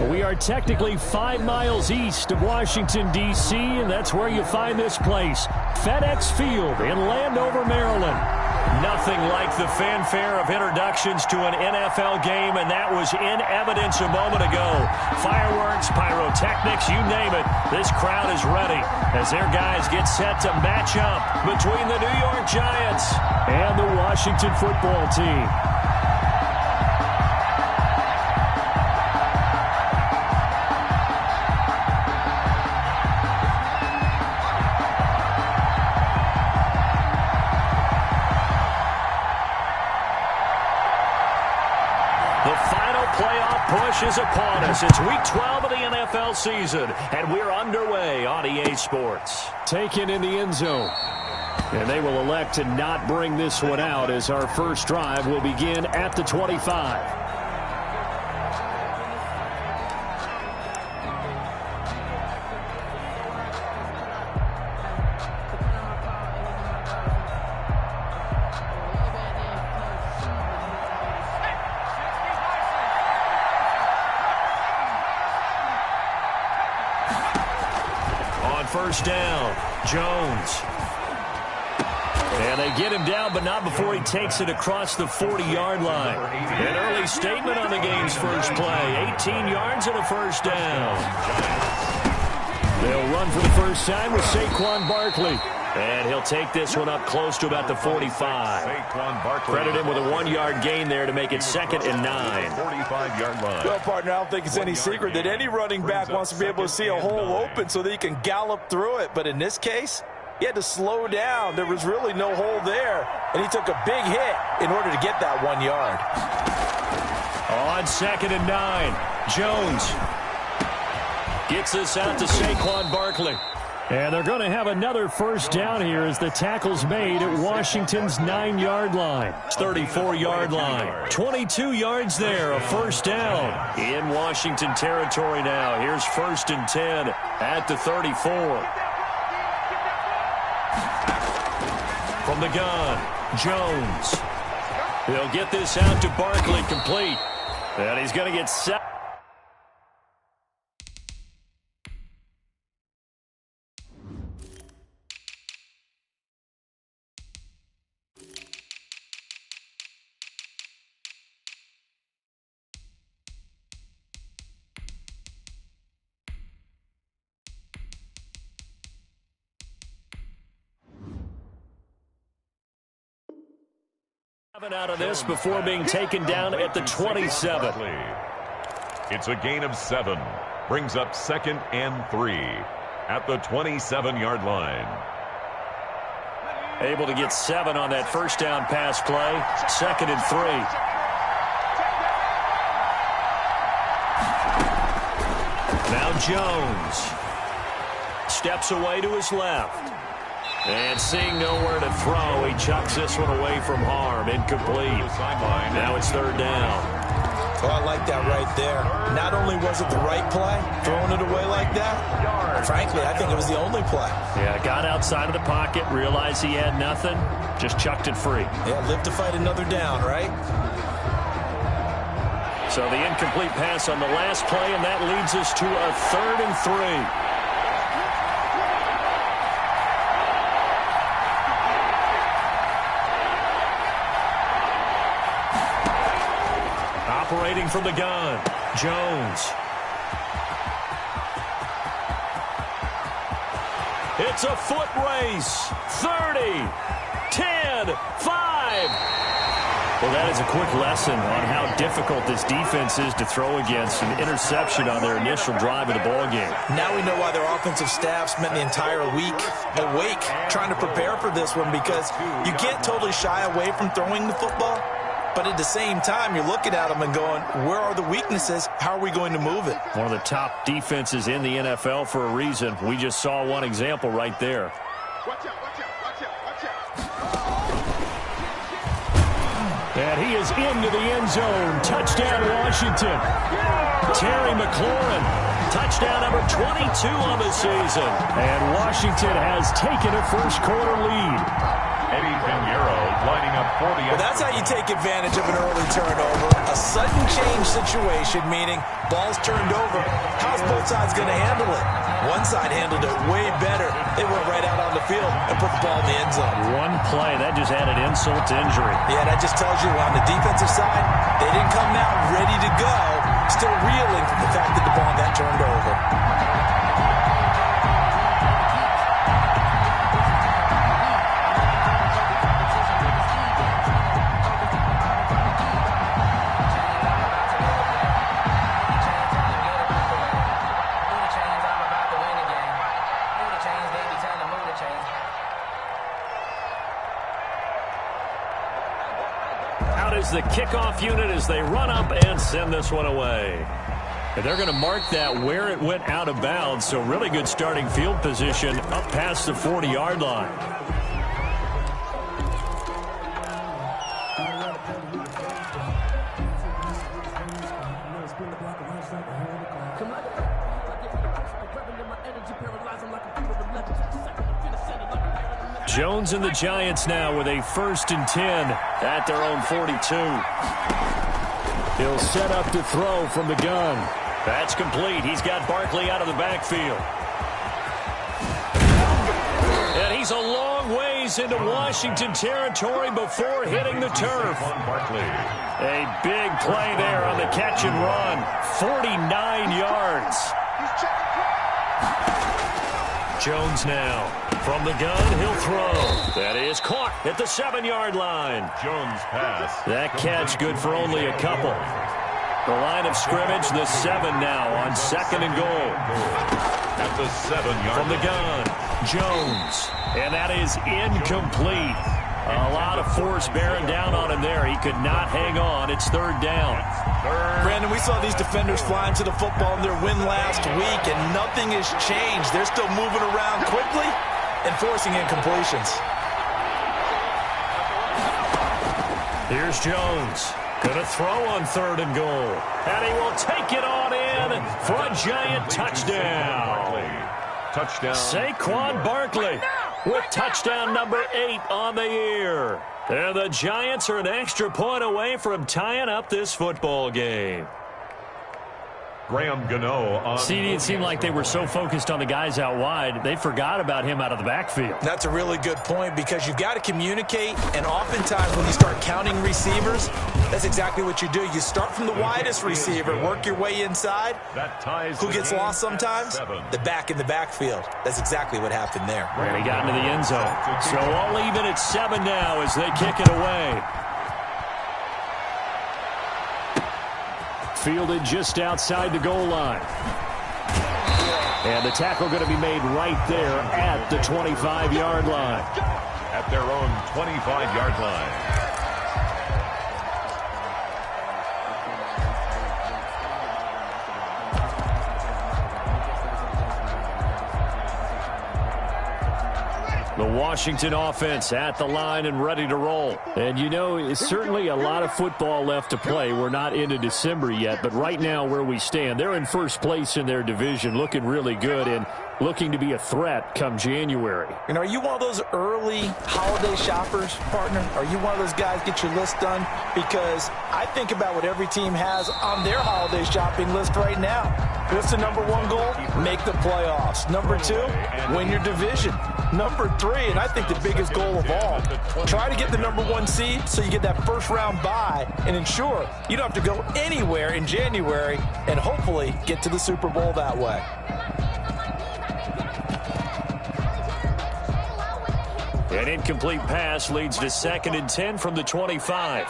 We are technically 5 miles east of Washington, D.C., and that's where you find this place, FedEx Field in Landover, Maryland. Nothing like the fanfare of introductions to an NFL game, and that was in evidence a moment ago. Fireworks, pyrotechnics, you name it. This crowd is ready as their guys get set to match up between the New York Giants and the Washington football team. Push is upon us. It's week 12 of the NFL season, and we're underway on EA Sports. Taken in the end zone. And they will elect to not bring this one out as our first drive will begin at the 25. First down, Jones. And they get him down, but not before he takes it across the 40-yard line. An early statement on the game's first play. 18 yards and a first down. They'll run for the first time with Saquon Barkley. And he'll take this one up close to about the 45. Credit him with a 1-yard gain there to make it 2nd and 9. 45-yard line. Well, partner, I don't think it's any secret that any running back wants to be able to see a hole open so that he can gallop through it. But in this case, he had to slow down. There was really no hole there, and he took a big hit in order to get that 1 yard. On 2nd and 9, Jones gets this out to Saquon Barkley. And they're going to have another first down here as the tackle's made at Washington's 9-yard line. 34-yard line. 22 yards there, a first down. In Washington territory now. Here's 1st and 10 at the 34. From the gun, Jones. He'll get this out to Barkley, complete. And he's going to get set. Out of this before being taken down at the 27. It's a gain of 7. Brings up 2nd and 3 at the 27-yard line. Able to get 7 on that first down pass play. 2nd and 3. Now Jones steps away to his left. And seeing nowhere to throw, he chucks this one away from harm. Incomplete. Now it's 3rd down. Oh, I like that right there. Not only was it the right play, throwing it away like that, frankly, I think it was the only play. Yeah, got outside of the pocket, realized he had nothing, just chucked it free. Yeah, live to fight another down, right? So the incomplete pass on the last play, and that leads us to a 3rd and 3. Operating from the gun, Jones. It's a foot race. 30, 10, 5. Well, that is a quick lesson on how difficult this defense is to throw against. An interception on their initial drive of the ballgame. Now we know why their offensive staff spent the entire week awake trying to prepare for this one, because you can't totally shy away from throwing the football. But at the same time, you're looking at them and going, where are the weaknesses? How are we going to move it? One of the top defenses in the NFL for a reason. We just saw one example right there. Watch out, watch out, watch out, watch out. And he is into the end zone. Touchdown, Washington. Terry McLaurin. Touchdown number 22 on the season. And Washington has taken a first quarter lead. Eddie Pinheiro lining up for the Well, that's how you take advantage of an early turnover. A sudden change situation, meaning ball's turned over. How's both sides going to handle it? One side handled it way better. They went right out on the field and put the ball in the end zone. One play, that just added insult to injury. Yeah, that just tells you on the defensive side, they didn't come out ready to go, still reeling from the fact that the ball got turned over. The kickoff unit as they run up and send this one away. And they're going to mark that where it went out of bounds, so really good starting field position up past the 40-yard line. Jones and the Giants now with a 1st and 10 at their own 42. He'll set up to throw from the gun. That's complete. He's got Barkley out of the backfield. And he's a long ways into Washington territory before hitting the turf. A big play there on the catch and run. 49 yards. Jones now. From the gun, he'll throw. That is caught at the 7-yard line. Jones pass. That catch good for only a couple. The line of scrimmage, the 7 now on 2nd and goal. At the 7-yard From the gun, Jones. And that is incomplete. A lot of force bearing down on him there. He could not hang on. It's 3rd down. Brandon, we saw these defenders flying to the football in their win last week, and nothing has changed. They're still moving around quickly and forcing incompletions. Here's Jones. Going to throw on 3rd and goal. And he will take it on in for a giant touchdown. Touchdown. Saquon Barkley with touchdown number 8 on the year. And the Giants are an extra point away from tying up this football game. Graham Gano on. See, it seemed like they were so focused on the guys out wide, they forgot about him out of the backfield. That's a really good point because you've got to communicate, and oftentimes when you start counting receivers, that's exactly what you do. You start from the widest receiver, work your way inside. That ties Who gets lost sometimes? 7. The back in the backfield. That's exactly what happened there. And he got into the end zone. So all even at 7 now as they kick it away. Fielded just outside the goal line. And the tackle going to be made right there at the 25-yard line. At their own 25-yard line. The Washington offense at the line and ready to roll. And, you know, it's certainly a lot of football left to play. We're not into December yet, but right now where we stand, they're in first place in their division, looking really good and looking to be a threat come January. And are you one of those early holiday shoppers, partner? Are you one of those guys get your list done? Because I think about what every team has on their holiday shopping list right now. What's the number 1 goal? Make the playoffs. Number 2, win your division. Number 3, and I think the biggest goal of all, try to get the number 1 seed so you get that first-round bye and ensure you don't have to go anywhere in January and hopefully get to the Super Bowl that way. An incomplete pass leads to 2nd and 10 from the 25.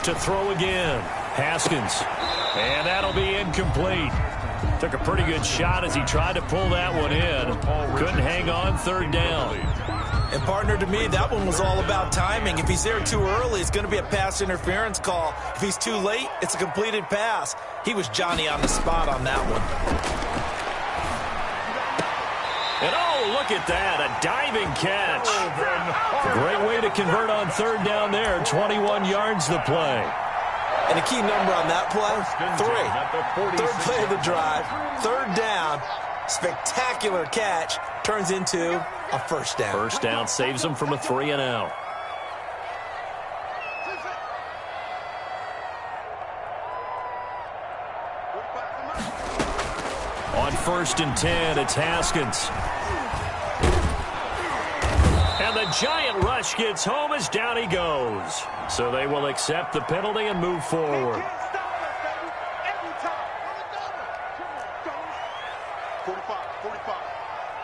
To throw again. Haskins. And that'll be incomplete. Took a pretty good shot as he tried to pull that one in. Couldn't hang on, 3rd down. And partner, to me, that one was all about timing. If he's there too early, it's going to be a pass interference call. If he's too late, it's a completed pass. He was Johnny on the spot on that one. And oh, look at that, a diving catch. Great way to convert on 3rd down there, 21 yards the play. And the key number on that play, 3. Third play of the drive, third down, spectacular catch, turns into a first down. First down saves them from a 3-and-out. On 1st and 10, it's Haskins. And the giant rush gets home as down he goes. So they will accept the penalty and move forward. 45.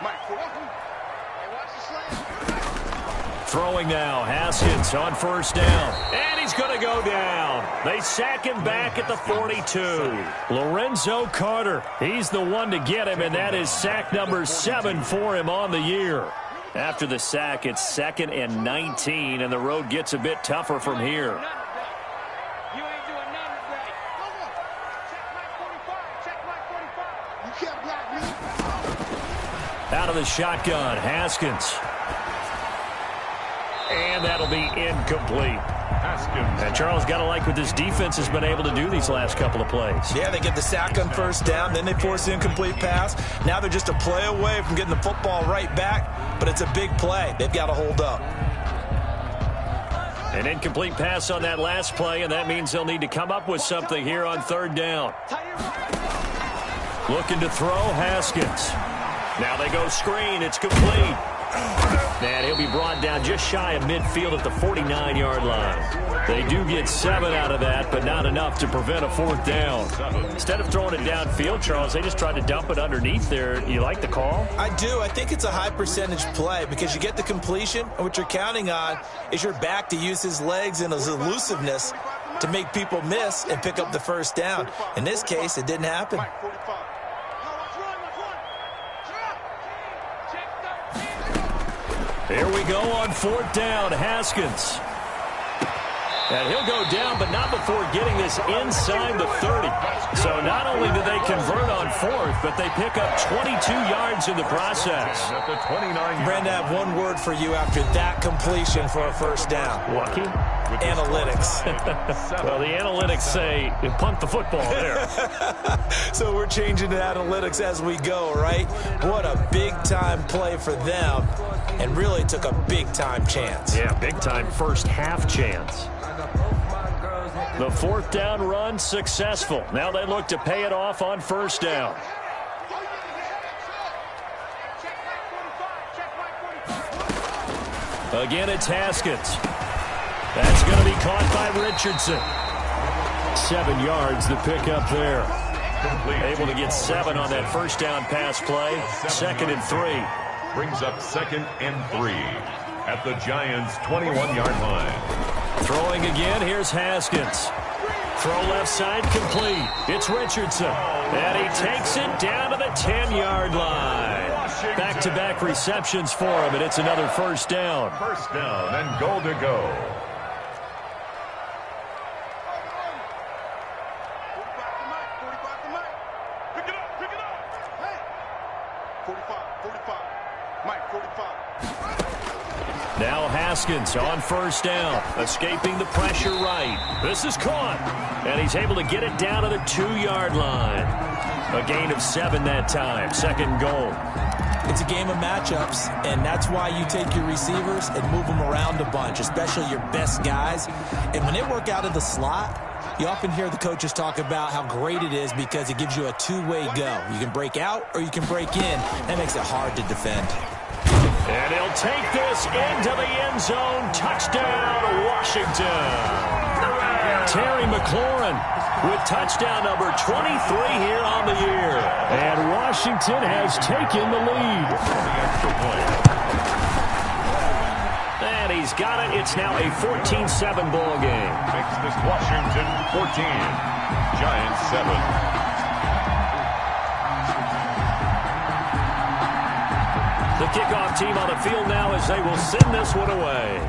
Mike, 45. Hey, watch the slam. Throwing now, Haskins on 1st down. And he's going to go down. They sack him back at the 42. Lorenzo Carter, he's the one to get him, and that is sack number 7 for him on the year. After the sack, it's 2nd and 19, and the road gets a bit tougher from here. You ain't doing nothing today. Check Mike 45. You can't block me. Out of the shotgun, Haskins. And that'll be incomplete. Haskins. And Charles, got to like what this defense has been able to do these last couple of plays. Yeah, they get the sack on 1st down, then they force the incomplete pass. Now they're just a play away from getting the football right back, but it's a big play. They've got to hold up. An incomplete pass on that last play, and that means they'll need to come up with something here on 3rd down. Looking to throw, Haskins. Now they go screen. It's complete. And he'll be brought down just shy of midfield at the 49-yard line. They do get 7 out of that, but not enough to prevent a 4th down. Instead of throwing it downfield, Charles, they just tried to dump it underneath there. You like the call? I do. I think it's a high percentage play because you get the completion, and what you're counting on is your back to use his legs and his elusiveness to make people miss and pick up the 1st down. In this case, it didn't happen. Here we go on 4th down, Haskins. And he'll go down, but not before getting this inside the 30. So not only do they convert on 4th, but they pick up 22 yards in the process. Brandon, I have one word for you after that completion for a 1st down. Lucky? Analytics. Well, the analytics say you punt the football there. So we're changing to analytics as we go, right? What a big-time play for them, and really took a big-time chance. Yeah, big-time first half chance. The 4th down run successful. Now they look to pay it off on 1st down. Again, it's Haskins. That's going to be caught by Richardson. 7 yards the pickup there. Able to get 7 on that 1st down pass play. 2nd and 3. Brings up 2nd and 3 at the Giants' 21-yard line. Throwing again, here's Haskins. Throw left side, complete. It's Richardson. And he takes it down to the 10-yard line. Back-to-back receptions for him, and it's another 1st down. 1st down and goal to go. Pick it up. Hey. 45. Mike, 45. Now Haskins on 1st down, escaping the pressure right. This is caught, and he's able to get it down to the 2-yard line. A gain of 7 that time, 2nd goal. It's a game of matchups, and that's why you take your receivers and move them around a bunch, especially your best guys. And when they work out of the slot, you often hear the coaches talk about how great it is because it gives you a two-way go. You can break out or you can break in. That makes it hard to defend. And he'll take this into the end zone. Touchdown, Washington. Terry McLaurin with touchdown number 23 here on the year. And Washington has taken the lead. And he's got it. It's now a 14-7 ball game. Makes this Washington 14, Giants 7. The kickoff team on the field now as they will send this one away.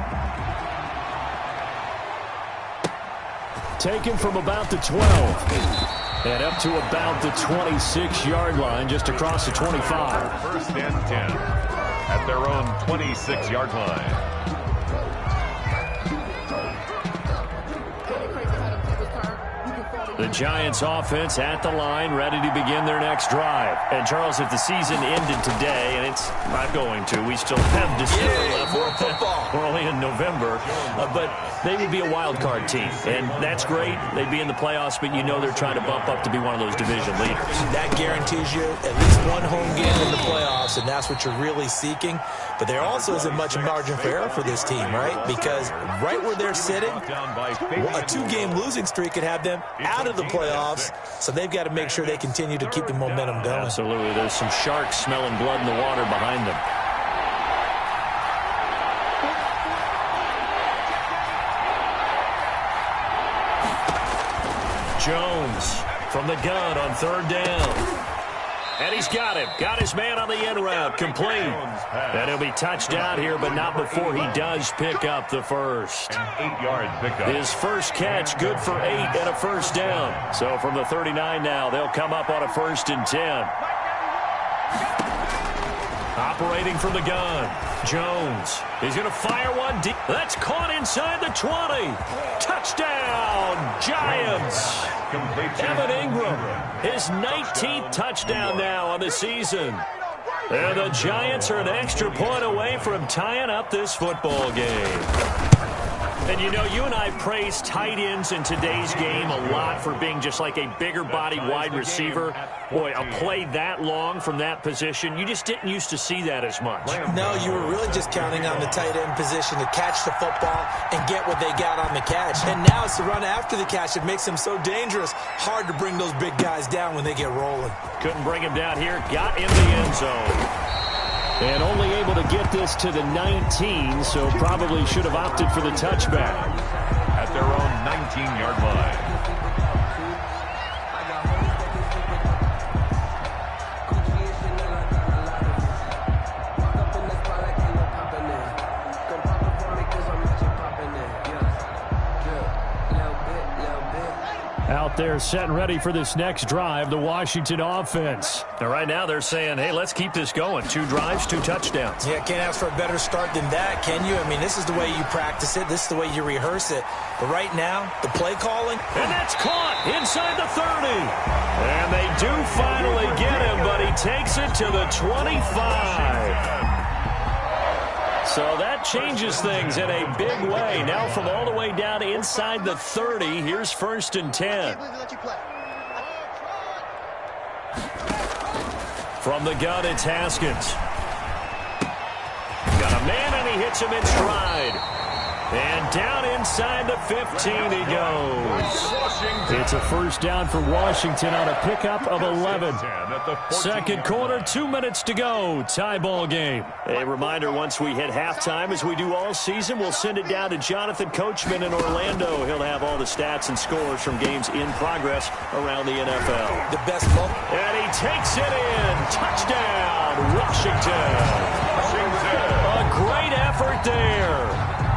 Taken from about the 12 and up to about the 26-yard line, just across the 25. 1st and 10 at their own 26-yard line. The Giants offense at the line, ready to begin their next drive. And, Charles, if the season ended today, and it's not going to, we still have December left. More football. We're only in November. But they would be a wild card team. And that's great. They'd be in the playoffs, but you know they're trying to bump up to be one of those division leaders. That guarantees you at least one home game in the playoffs, and that's what you're really seeking. But there also isn't much margin for error for this team, right? Because right where they're sitting, a two-game losing streak could have them out of the playoffs, so they've got to make sure they continue to keep the momentum going. Absolutely. There's some sharks smelling blood in the water behind them. Jones from the gun on third down. And he's got him. Got his man on the end route. Complete. And he'll be touchdown here, but not before he does pick up the first. 8-yard pickup. His first catch, good for 8 and a first down. So from the 39 now, they'll come up on a 1st and 10. Operating from the gun, Jones. He's going to fire one deep. That's caught inside the 20. Touchdown, Giants. Evan Ingram, his 19th touchdown now on the season. And the Giants are an extra point away from tying up this football game. And, you know, you and I praise tight ends in today's game a lot for being just like a bigger body wide receiver. Boy, a play that long from that position, you just didn't used to see that as much. No, you were really just counting on the tight end position to catch the football and get what they got on the catch. And now it's the run after the catch that makes them so dangerous. Hard to bring those big guys down when they get rolling. Couldn't bring him down here. Got in the end zone. And only able to get this to the 19, so probably should have opted for the touchback. At their own 19-yard line. Out there set and ready for this next drive, the Washington offense. Now, right now they're saying, hey, let's keep this going. 2 drives, 2 touchdowns. Yeah, can't ask for a better start than that, can you? I mean, this is the way you practice it. This is the way you rehearse it. But right now, the play calling. And that's caught inside the 30. And they do finally get him, but he takes it to the 25. So that changes things in a big way. Now from all the way down inside the 30, here's 1st and 10. From the gun, it's Haskins. Got a man, and he hits him in stride. And down inside the 15 he goes. It's a first down for Washington on a pickup of 11. Second quarter, 2 minutes to go. Tie ball game. A reminder, once we hit halftime, as we do all season, we'll send it down to Jonathan Coachman in Orlando. He'll have all the stats and scores from games in progress around the NFL. The best ball. And he takes it in. Touchdown, Washington. A great effort there.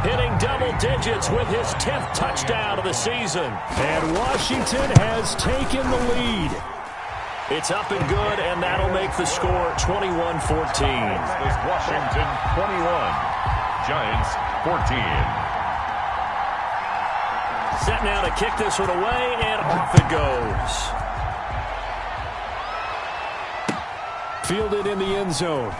Hitting double digits with his 10th touchdown of the season. And Washington has taken the lead. It's up and good, and that'll make the score 21-14. It's Washington 21, Giants 14. Set now to kick this one away, and off it goes. Fielded in the end zone.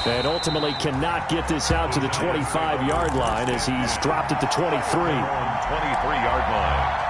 And ultimately cannot get this out to the 25-yard line as he's dropped at the 23. 23-yard line.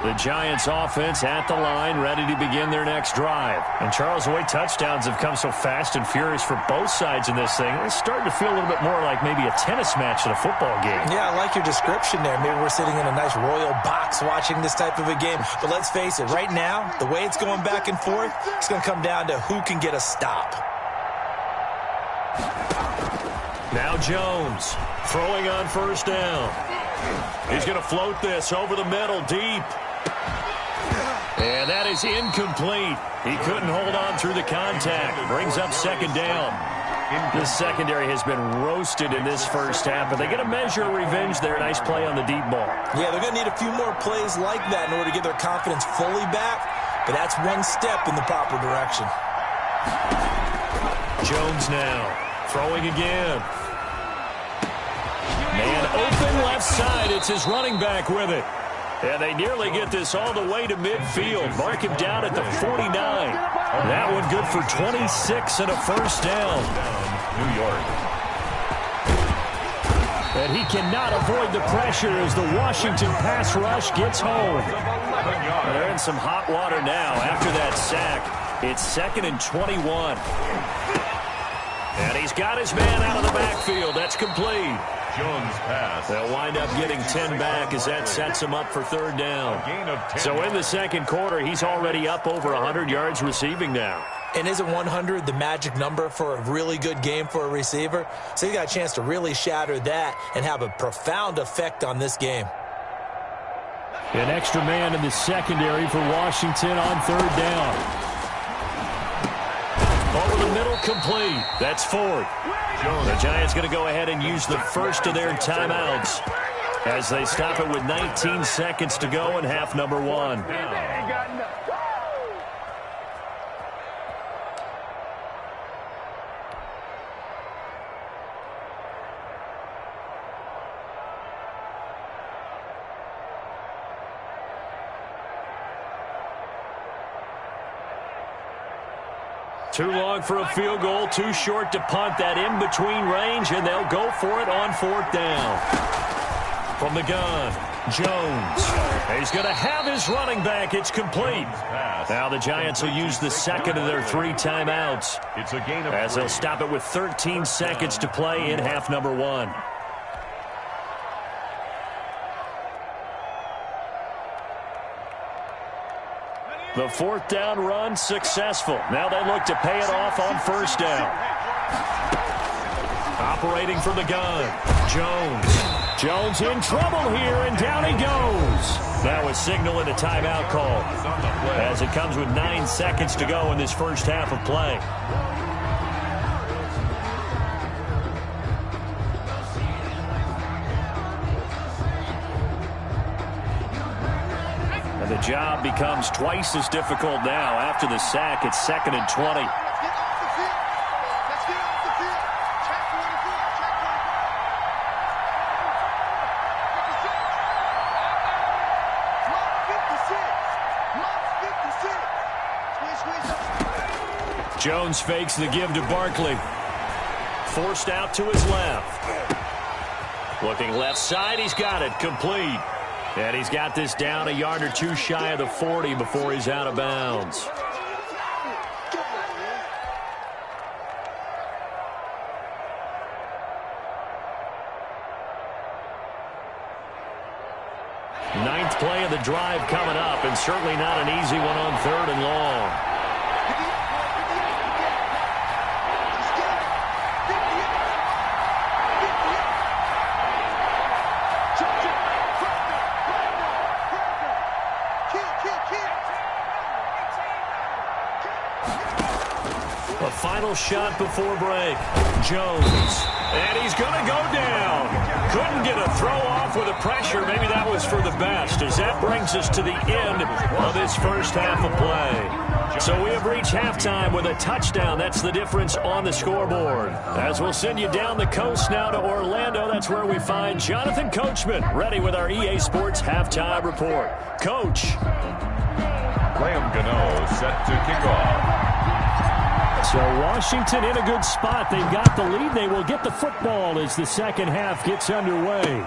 The Giants offense at the line, ready to begin their next drive. And Charles, the way touchdowns have come so fast and furious for both sides in this thing, it's starting to feel a little bit more like maybe a tennis match at a football game. Yeah, I like your description there. Maybe we're sitting in a nice royal box watching this type of a game. But let's face it, right now, the way it's going back and forth, it's going to come down to who can get a stop. Now Jones throwing on first down. He's going to float this over the middle deep. And that is incomplete. He couldn't hold on through the contact. Brings up second down. This secondary has been roasted in this first half, but they're going to measure revenge there. Nice play on the deep ball. Yeah, they're going to need a few more plays like that in order to get their confidence fully back, but that's one step in the proper direction. Jones now throwing again. left side. It's his running back with it. And they nearly get this all the way to midfield. Mark him down at the 49. That one good for 26 and a first down. New York. And he cannot avoid the pressure as the Washington pass rush gets home. They're in some hot water now after that sack. It's 2nd and 21. And he's got his man out of the backfield. That's complete. Jones pass. They'll wind up getting 10 back as that sets him up for third down. So in the second quarter, he's already up over 100 yards receiving now. And isn't 100 the magic number for a really good game for a receiver? So you got a chance to really shatter that and have a profound effect on this game. An extra man in the secondary for Washington on third down. Over the middle, complete. That's Ford. The Giants going to go ahead and use the first of their timeouts as they stop it with 19 seconds to go in half number 1. Too long for a field goal, too short to punt that in-between range, and they'll go for it on fourth down. From the gun, Jones. He's going to have his running back. It's complete. Now the Giants will use the second of their 3 timeouts as they'll stop it with 13 seconds to play in half number 1. The fourth down run successful. Now they look to pay it off on first down. Operating from the gun, Jones. Jones in trouble here, and down he goes. That was signaling a timeout call as it comes with 9 seconds to go in this first half of play. The job becomes twice as difficult now after the sack. It's 2nd and 20. Let's get off the field. Let's get off the field. Check 44. Check 56. Jones fakes the give to Barkley. Forced out to his left. Looking left side, he's got it. Complete. And he's got this down a yard or two shy of the 40 before he's out of bounds. Ninth play of the drive coming up, and certainly not an easy one on 3rd and long. A final shot before break. Jones. And he's going to go down. Couldn't get a throw off with the pressure. Maybe that was for the best, as that brings us to the end of this first half of play. So we have reached halftime with a touchdown. That's the difference on the scoreboard. As we'll send you down the coast now to Orlando, that's where we find Jonathan Coachman, ready with our EA Sports halftime report. Coach. Graham Gano set to kick off. So Washington in a good spot. They've got the lead. They will get the football as the second half gets underway.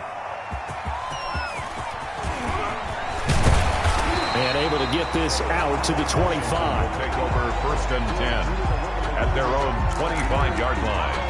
And able to get this out to the 25. We'll take over 1st and 10 at their own 25-yard line.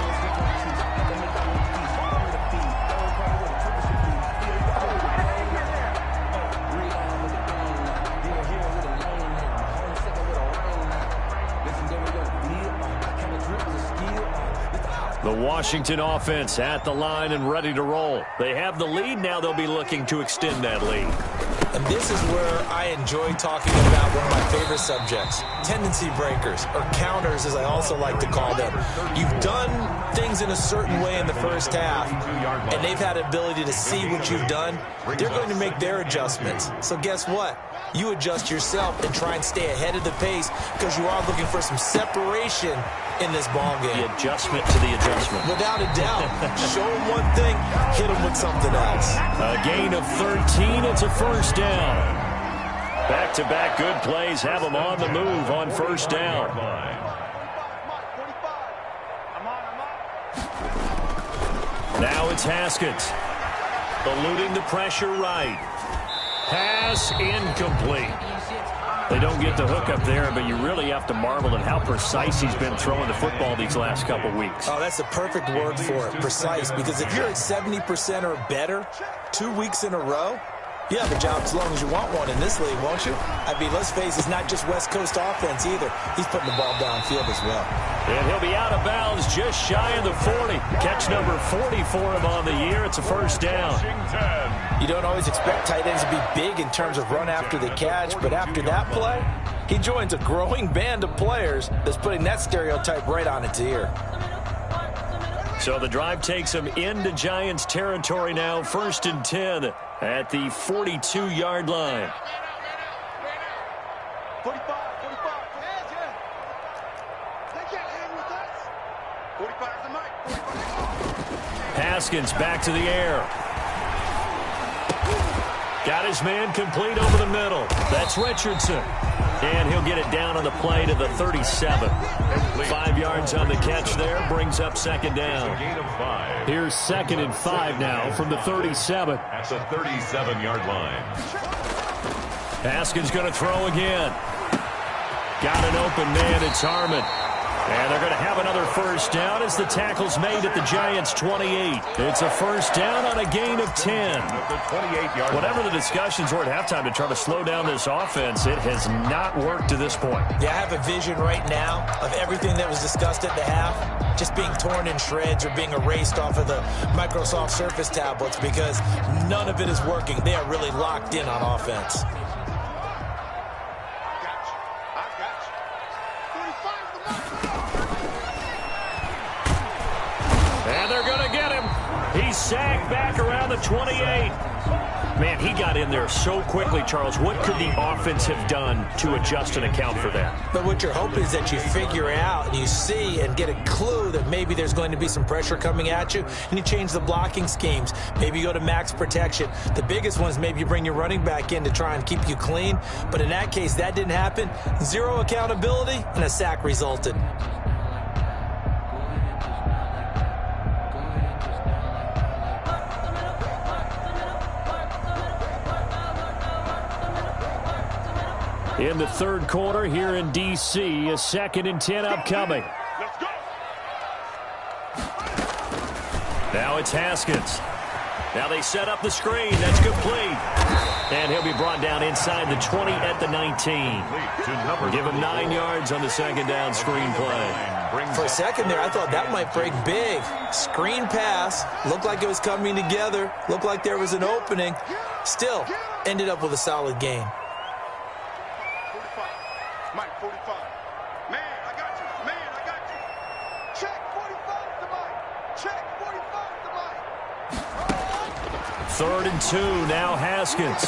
The Washington offense at the line and ready to roll. They have the lead. Now they'll be looking to extend that lead. And this is where I enjoy talking about one of my favorite subjects, tendency breakers, or counters as I also like to call them. You've done things in a certain way in the first half, and they've had the ability to see what you've done. They're going to make their adjustments. So guess what? You adjust yourself and try and stay ahead of the pace because you are looking for some separation in this ball game. The adjustment to the adjustment. Without a doubt. Show them one thing, hit them with something else. A gain of 13. It's a first down. Back-to-back good plays have them on the move on first down. Now it's Haskins. Eluding the pressure right. Pass incomplete. They don't get the hook up there, but you really have to marvel at how precise he's been throwing the football these last couple weeks. Oh, that's the perfect word for it, precise, because if you're at 70% or better 2 weeks in a row, you have a job as long as you want one in this league, won't you? I mean, let's face it, it's not just West Coast offense either. He's putting the ball downfield as well. And he'll be out of bounds just shy of the 40. Catch number 40 for him on the year. It's a first down. You don't always expect tight ends to be big in terms of run after the catch, but after that play, he joins a growing band of players that's putting that stereotype right on its ear. So the drive takes him into Giants territory now, 1st and 10 at the 42-yard line. 45. They can't hang with us. 45 is the mic. 45. Haskins back to the air. Got his man complete over the middle. That's Richardson. And he'll get it down on the play to the 37. 5 yards on the catch there. Brings up second down. Here's 2nd and 5 now from the 37. At the 37-yard line. Haskins going to throw again. Got an open man. It's Harmon. And they're going to have another first down as the tackle's made at the Giants' 28. It's a first down on a gain of 10. Whatever the discussions were at halftime to try to slow down this offense, it has not worked to this point. Yeah, I have a vision right now of everything that was discussed at the half just being torn in shreds or being erased off of the Microsoft Surface tablets because none of it is working. They are really locked in on offense. And they're going to get him. He's sagged back around the 28. Man, he got in there so quickly, Charles. What could the offense have done to adjust and account for that? But what you're hoping is that you figure out and you see and get a clue that maybe there's going to be some pressure coming at you, and you change the blocking schemes. Maybe you go to max protection. The biggest one is maybe you bring your running back in to try and keep you clean. But in that case, that didn't happen. Zero accountability, and a sack resulted. In the third quarter here in D.C., a 2nd and 10 upcoming. Now it's Haskins. Now they set up the screen. That's complete. And he'll be brought down inside the 20 at the 19. Give him 9 yards on the second down screen play. For a second there, I thought that might break big. Screen pass. Looked like it was coming together. Looked like there was an opening. Still, ended up with a solid gain. Mike, 45. Man, I got you. Check 45 to Mike. Check 45 to Mike. 3rd and 2. Now Haskins.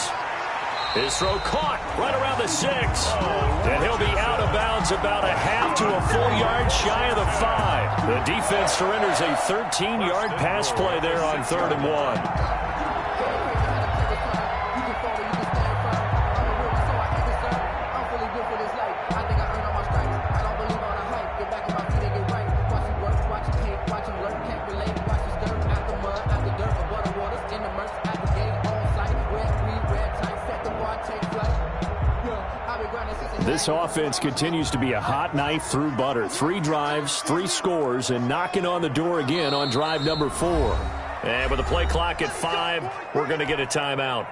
His throw caught right around the 6. And he'll be out of bounds about a half to a full yard shy of the 5. The defense surrenders a 13-yard pass play there on 3rd and 1. This offense continues to be a hot knife through butter. 3 drives, 3 scores, and knocking on the door again on drive number 4. And with the play clock at 5, we're going to get a timeout.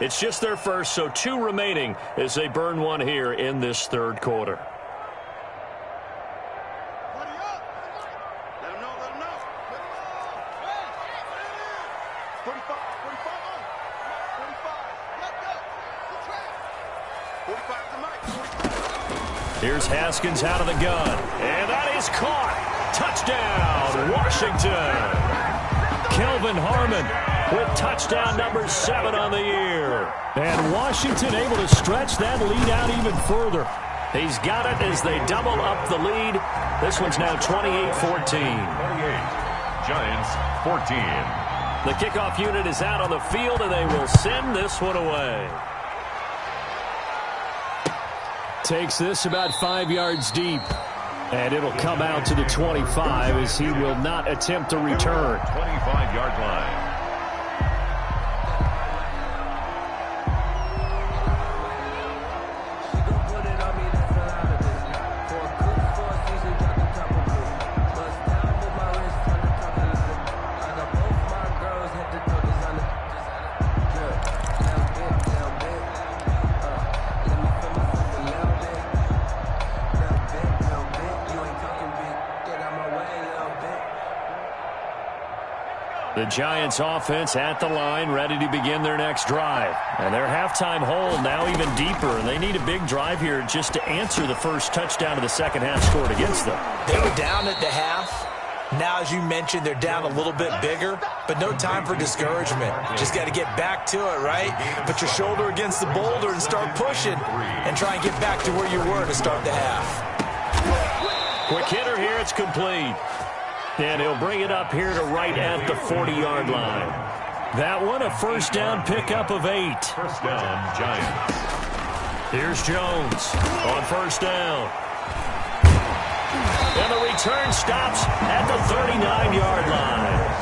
It's just their first, so 2 remaining as they burn one here in this third quarter. Here's Haskins out of the gun. And that is caught. Touchdown, Washington. Kelvin Harmon with touchdown number 7 on the year. And Washington able to stretch that lead out even further. He's got it as they double up the lead. This one's now 28-14. 28. Giants 14. The kickoff unit is out on the field, and they will send this one away. Takes this about 5 yards deep. And it'll come out to the 25 as he will not attempt to return. 25-yard line. The Giants offense at the line, ready to begin their next drive. And their halftime hole now even deeper. And they need a big drive here just to answer the first touchdown of the second half scored against them. They were down at the half. Now, as you mentioned, they're down a little bit bigger, but no time for discouragement. Just got to get back to it, right? Put your shoulder against the boulder and start pushing and try and get back to where you were to start the half. Quick hitter here. It's complete. And he'll bring it up here to right at the 40-yard line. That one, a first down pickup of 8. First down, Giants. Here's Jones on first down. And the return stops at the 39-yard line.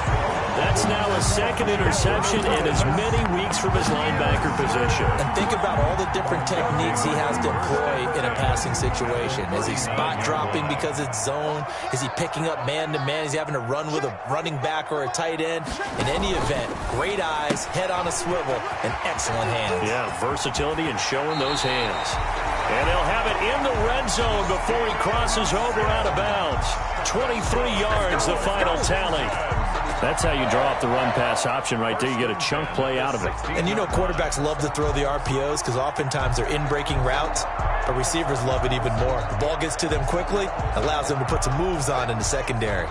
That's now a second interception in as many weeks from his linebacker position. And think about all the different techniques he has to employ in a passing situation. Is he spot dropping because it's zone? Is he picking up man-to-man? Is he having to run with a running back or a tight end? In any event, great eyes, head on a swivel, and excellent hands. Yeah, versatility and showing those hands. And they'll have it in the red zone before he crosses over out of bounds. 23 yards, the final tally. That's how you draw up the run-pass option right there. You get a chunk play out of it. And you know quarterbacks love to throw the RPOs because oftentimes they're in-breaking routes, but receivers love it even more. The ball gets to them quickly, allows them to put some moves on in the secondary.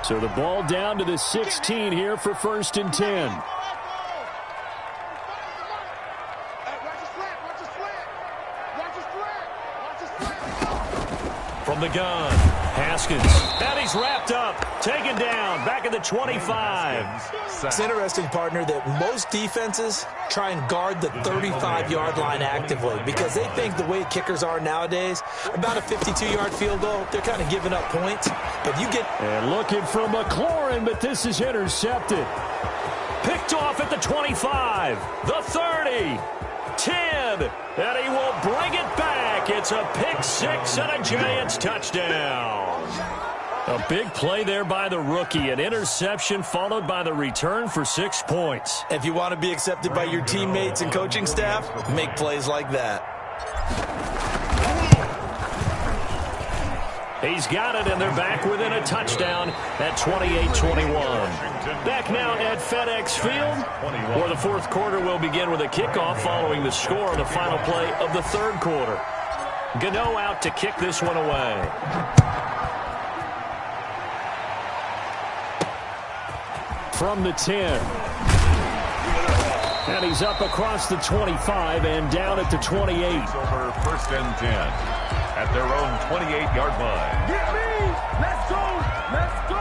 So the ball down to the 16 here for first and 10. From the gun, Haskins. And he's wrapped up, taken down, back at the 25. It's interesting, partner, that most defenses try and guard the 35-yard line actively because they think the way kickers are nowadays, about a 52-yard field goal, they're kind of giving up points. But you get... And looking for McLaurin, but this is intercepted. Picked off at the 25, the 30. 10, and he will bring it back. It's a pick six and a Giants touchdown. A big play there by the rookie. An interception followed by the return for 6 points. If you want to be accepted by your teammates and coaching staff, make plays like that. He's got it, and they're back within a touchdown at 28-21. Back now at FedEx Field, where the fourth quarter will begin with a kickoff following the score on the final play of the third quarter. Gano out to kick this one away. From the 10. And he's up across the 25 and down at the 28. Over first and 10. At their own 28-yard line. Get me! Let's go! Let's go!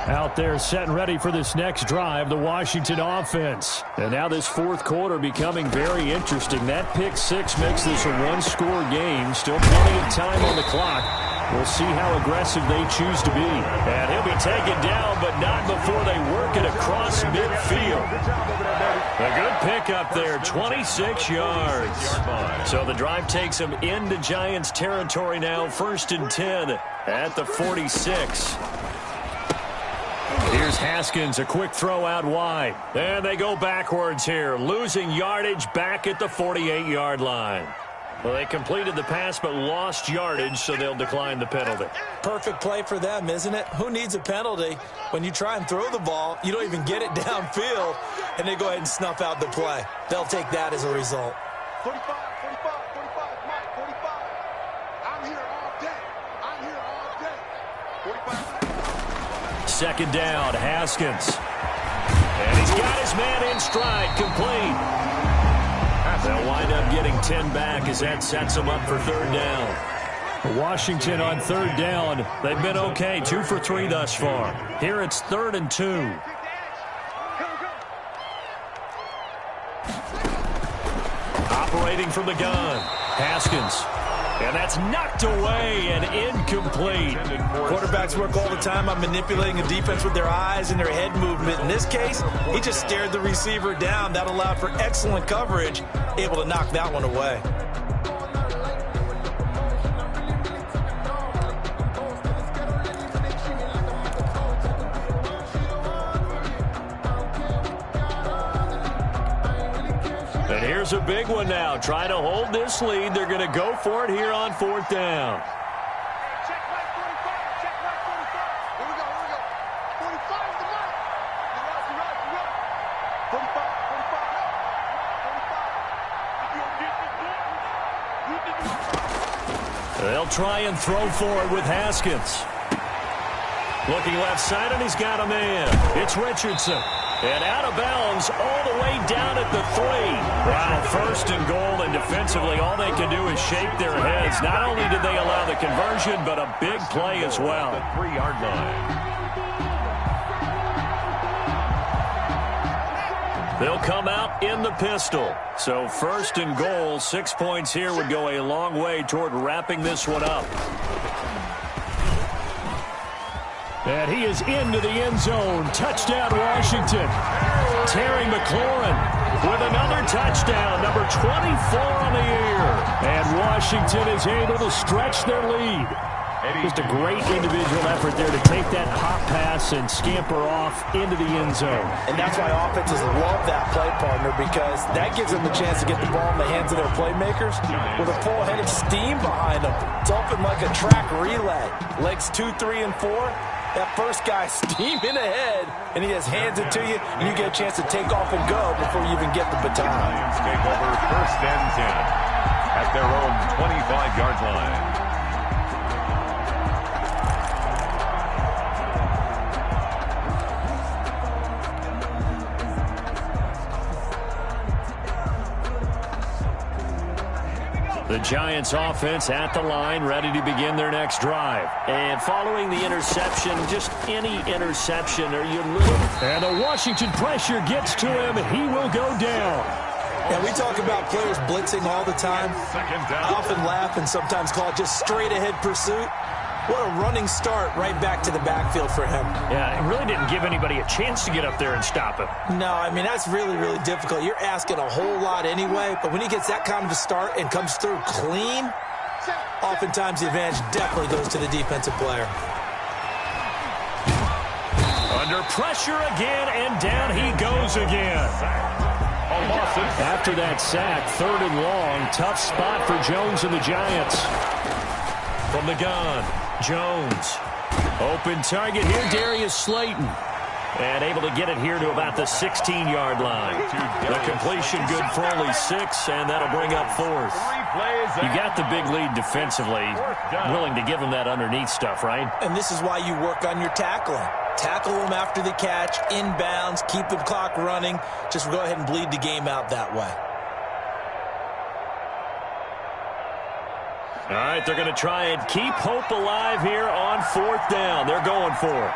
Out there set and ready for this next drive, the Washington offense. And now this fourth quarter becoming very interesting. That pick six makes this a one-score game. Still plenty of time on the clock. We'll see how aggressive they choose to be. And he'll be taken down, but not before they work it across midfield. A good pickup there, 26 yards. So the drive takes them into Giants territory now, first and 10 at the 46. Here's Haskins, a quick throw out wide. And they go backwards here, losing yardage back at the 48-yard line. Well, they completed the pass but lost yardage, so they'll decline the penalty. Perfect play for them, isn't it? Who needs a penalty? When you try and throw the ball, you don't even get it downfield, and they go ahead and snuff out the play. They'll take that as a result. 45, 45, 45, Mike, 45. I'm here all day. I'm here all day. 45. Second down, Haskins. And he's got his man in stride, complete. They'll wind up getting 10 back as that sets them up for third down. Washington on third down. They've been okay, 2 for 3 thus far. Here it's 3rd and 2. Operating from the gun, Haskins. And that's knocked away and incomplete. Quarterbacks work all the time on manipulating a defense with their eyes and their head movement. In this case, he just stared the receiver down. That allowed for excellent coverage, able to knock that one away. And here's a big one now. Trying to hold this lead. They're going to go for it here on 4th down. Check right 45. Check right 45. Here we go. 45 is the mark. You're right. 45. They'll try and throw for it with Haskins. Looking left side, and he's got a man. It's Richardson. And out of bounds all the way down at the 3. Wow, 1st and goal, and defensively all they can do is shake their heads. Not only did they allow the conversion, but a big play as well. The 3-yard line. They'll come out in the pistol. So 1st and goal, 6 points here would go a long way toward wrapping this one up. And he is into the end zone. Touchdown, Washington. Terry McLaurin with another touchdown, number 24 on the year. And Washington is able to stretch their lead. Just a great individual effort there to take that pop pass and scamper off into the end zone. And that's why offenses love that play partner, because that gives them the chance to get the ball in the hands of their playmakers with a full head of steam behind them. It's open like a track relay. Legs 2, 3, and 4. That first guy steaming ahead, and he just hands it to you, and you get a chance to take off and go before you even get the baton. Lions take over 1st and 10 at their own 25-yard line. The Giants offense at the line, ready to begin their next drive. And following the interception, just any interception, are you little? And the Washington pressure gets to him, and he will go down. Yeah, we talk about players blitzing all the time. I often laugh and sometimes call it just straight-ahead pursuit. What a running start right back to the backfield for him. Yeah, it really didn't give anybody a chance to get up there and stop him. No, I mean, that's really, really difficult. You're asking a whole lot anyway, but when he gets that kind of a start and comes through clean, oftentimes the advantage definitely goes to the defensive player. Under pressure again, and down he goes again. After that sack, 3rd and long, tough spot for Jones and the Giants. From the gun, Jones. Open target here, Darius Slayton. And able to get it here to about the 16-yard line. The completion good for only 6, and that'll bring up 4th. You got the big lead defensively. Willing to give them that underneath stuff, right? And this is why you work on your tackling. Tackle them after the catch, inbounds, keep the clock running. Just go ahead and bleed the game out that way. All right, they're going to try and keep hope alive here on 4th down. They're going for it.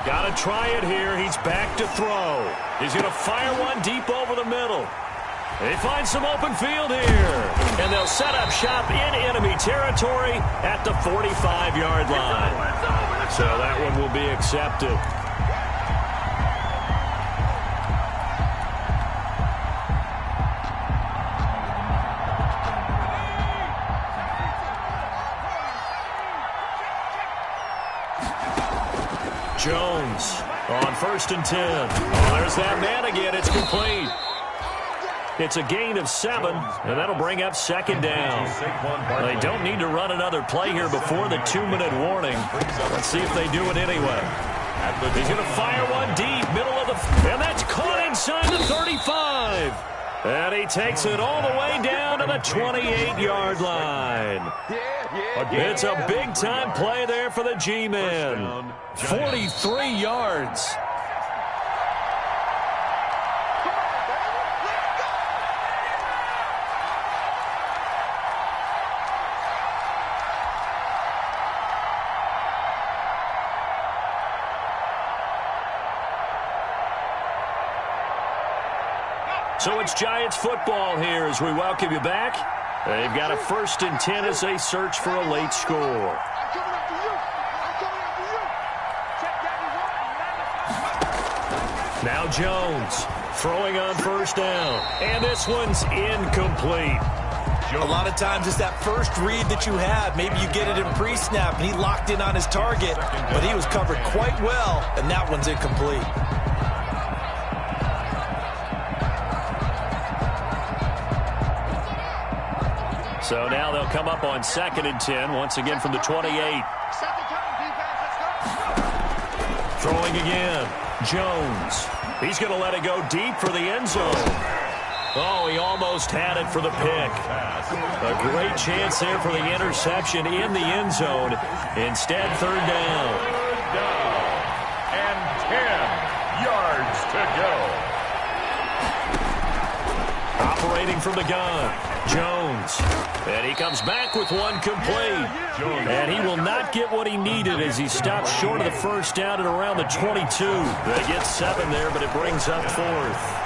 Got to try it here. He's back to throw. He's going to fire one deep over the middle. They find some open field here. And they'll set up shop in enemy territory at the 45-yard line. So that one will be accepted. Jones on 1st and 10. Oh, there's that man again. It's complete. It's a gain of 7, and that'll bring up 2nd down. They don't need to run another play here before the 2-minute warning. Let's see if they do it anyway. He's going to fire one deep, middle of the... And that's caught inside the 35. And he takes it all the way down to the 28-yard line. It's a big-time play there for the G-Men. 43 yards. So it's Giants football here as we welcome you back. They've got a 1st and 10 as they search for a late score. Now Jones throwing on 1st down. And this one's incomplete. A lot of times it's that first read that you have. Maybe you get it in pre-snap and he locked in on his target, but he was covered quite well, and that one's incomplete. So now they'll come up on 2nd and 10, once again from the 28. Throwing again. Jones. He's going to let it go deep for the end zone. Oh, he almost had it for the pick. A great chance there for the interception in the end zone. Instead, 3rd down. And 10 yards to go. Operating from the gun. Jones. And he comes back with one complete. And he will not get what he needed as he stops short of the 1st down at around the 22. They get 7 there, but it brings up 4th.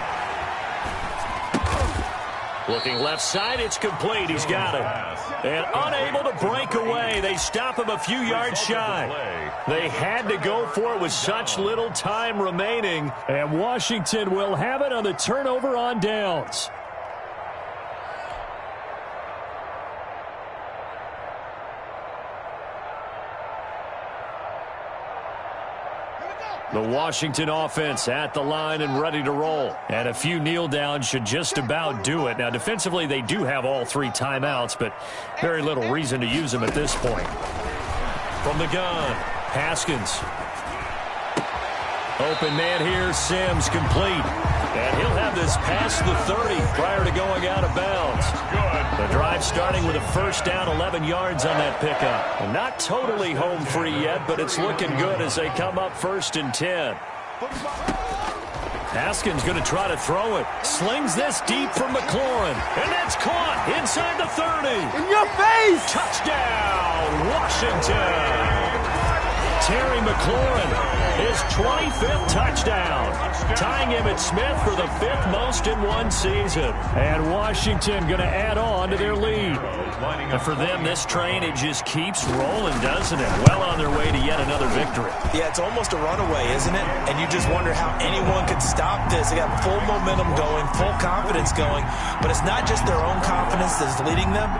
Looking left side, it's complete. He's got it. And unable to break away. They stop him a few yards shy. They had to go for it with such little time remaining. And Washington will have it on the turnover on downs. The Washington offense at the line and ready to roll. And a few kneel downs should just about do it. Now, defensively, they do have all 3 timeouts, but very little reason to use them at this point. From the gun, Haskins. Open man here, Sims complete. And he'll have this past the 30 prior to going out of bounds. The drive starting with a 1st down, 11 yards on that pickup. And not totally home free yet, but it's looking good as they come up 1st and 10. Haskins going to try to throw it. Slings this deep from McLaurin. And that's caught inside the 30. In your face! Touchdown, Washington! Terry McLaurin, his 25th touchdown, tying Emmitt Smith for the 5th most in one season. And Washington going to add on to their lead. And for them, this train, it just keeps rolling, doesn't it? Well on their way to yet another victory. Yeah, it's almost a runaway, isn't it? And you just wonder how anyone could stop this. They got full momentum going, full confidence going. But it's not just their own confidence that's leading them.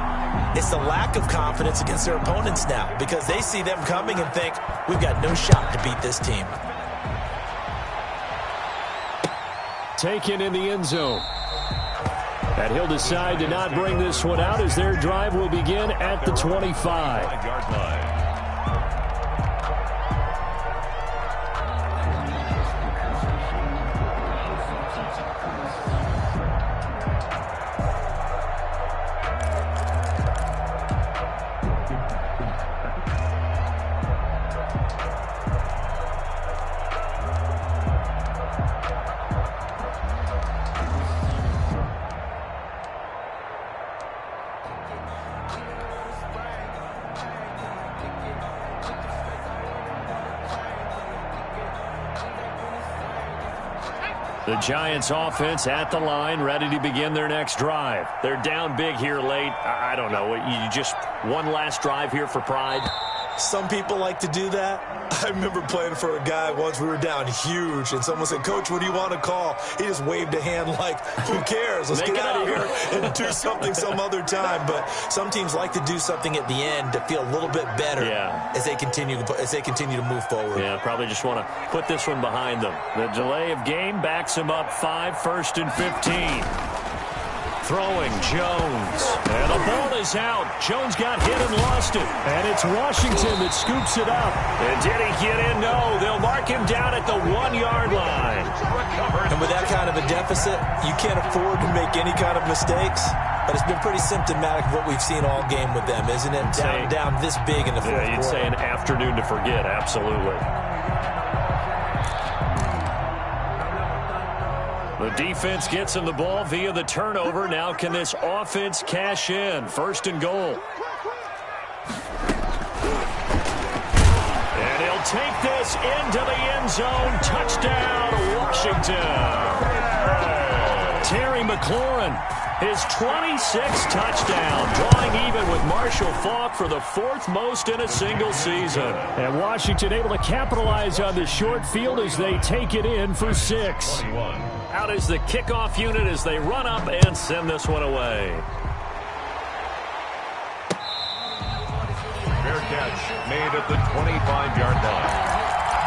It's the lack of confidence against their opponents now, because they see them coming and think, we've got no shot to beat this team. Taken in the end zone. And he'll decide to not bring this one out as their drive will begin at the 25-yard line. The Giants offense at the line, ready to begin their next drive. They're down big here late. I don't know. You just one last drive here for pride? Some people like to do that. I remember playing for a guy once. We were down huge, and someone said, Coach, what do you want to call? He just waved a hand like, who cares? Let's get out of here and do something some other time. But some teams like to do something at the end to feel a little bit better as they continue to move forward. Yeah, probably just want to put this one behind them. The delay of game backs them up 5, 1st and 15. Throwing Jones. And the ball is out. Jones got hit and lost it. And it's Washington that scoops it up. And did he get in? No. They'll mark him down at the 1-yard line. And with that kind of a deficit, you can't afford to make any kind of mistakes. But it's been pretty symptomatic of what we've seen all game with them, isn't it? Down this big in the fourth quarter. You'd say an afternoon to forget. Absolutely. The defense gets him the ball via the turnover. Now can this offense cash in? 1st and goal. And he'll take this into the end zone. Touchdown, Washington. Terry McLaurin, his 26th touchdown, drawing even with Marshall Faulk for the 4th most in a single season. And Washington able to capitalize on the short field as they take it in for 6. Out is the kickoff unit as they run up and send this one away. Fair catch made at the 25-yard line.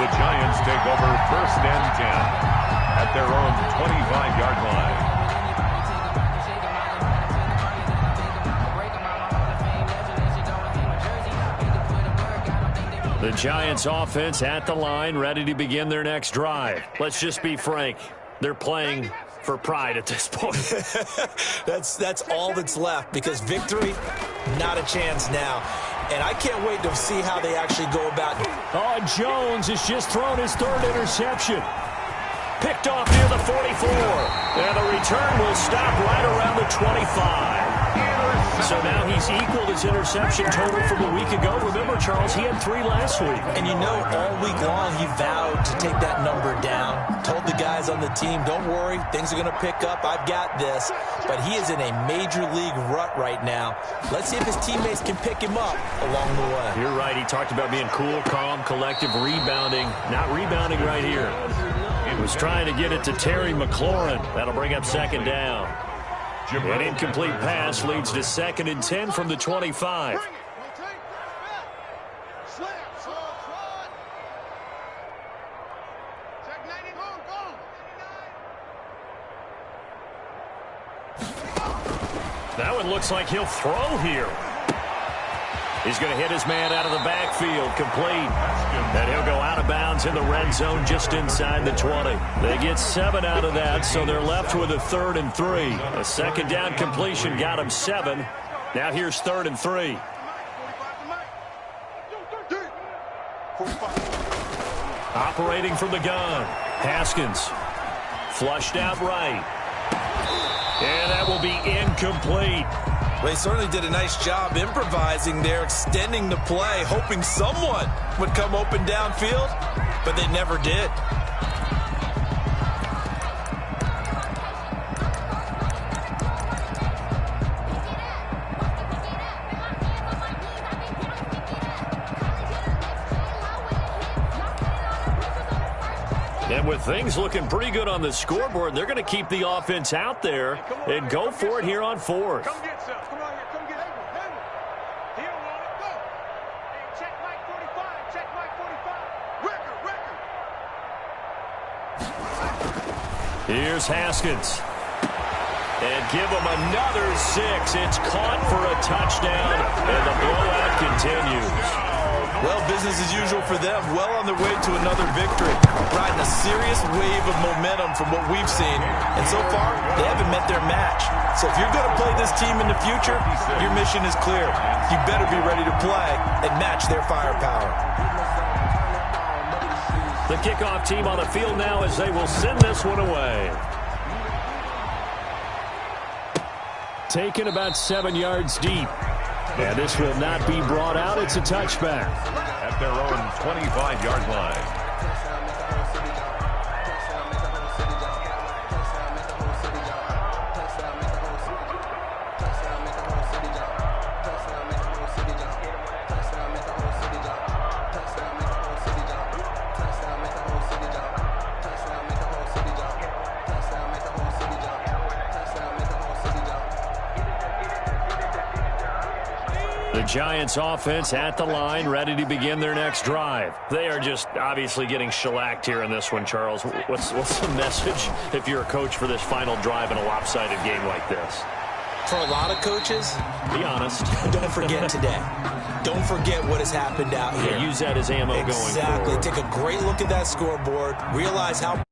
The Giants take over 1st and 10 at their own 25-yard line. The Giants offense at the line, ready to begin their next drive. Let's just be frank. They're playing for pride at this point. That's all that's left, because victory, not a chance now. And I can't wait to see how they actually go about it. Oh, Jones has just thrown his 3rd interception. Picked off near the 44. And the return will stop right around the 25. So now he's equaled his interception total from a week ago. Remember, Charles, he had 3 last week. And you know, all week long he vowed to take that number down. Told the guys on the team, don't worry, things are going to pick up. I've got this. But he is in a major league rut right now. Let's see if his teammates can pick him up along the way. You're right. He talked about being cool, calm, collective, rebounding. Not rebounding right here. He was trying to get it to Terry McLaurin. That'll bring up 2nd down. An incomplete pass leads to 2nd and 10 from the 25. That one looks like he'll throw here. He's going to hit his man out of the backfield, complete. And he'll go out of bounds in the red zone just inside the 20. They get 7 out of that, so they're left with a 3rd and 3. A 2nd down completion got him 7. Now here's 3rd and 3. Operating from the gun. Haskins. Flushed out right. And that will be incomplete. Well, he certainly did a nice job improvising there, extending the play, hoping someone would come open downfield, but they never did. And with things looking pretty good on the scoreboard, they're going to keep the offense out there and go for it here on 4th. Come get some. Come on here. Come get it. He don't want it. Go. Hey, check Mike 45. Check Mike 45. Record. Here's Haskins. And give him another 6. It's caught for a touchdown, and the blowout continues. Well, business as usual for them. Well on their way to another victory. Riding a serious wave of momentum from what we've seen. And so far, they haven't met their match. So if you're going to play this team in the future, your mission is clear. You better be ready to play and match their firepower. The kickoff team on the field now as they will send this one away. Taken about 7 yards deep. And this will not be brought out. It's a touchback. At their own 25-yard line. The Giants offense at the line, ready to begin their next drive. They are just obviously getting shellacked here in this one, Charles. What's the message if you're a coach for this final drive in a lopsided game like this? For a lot of coaches, be honest. Don't forget today. Don't forget what has happened out here. Yeah, use that as ammo going forward. Exactly. Take a great look at that scoreboard. Realize how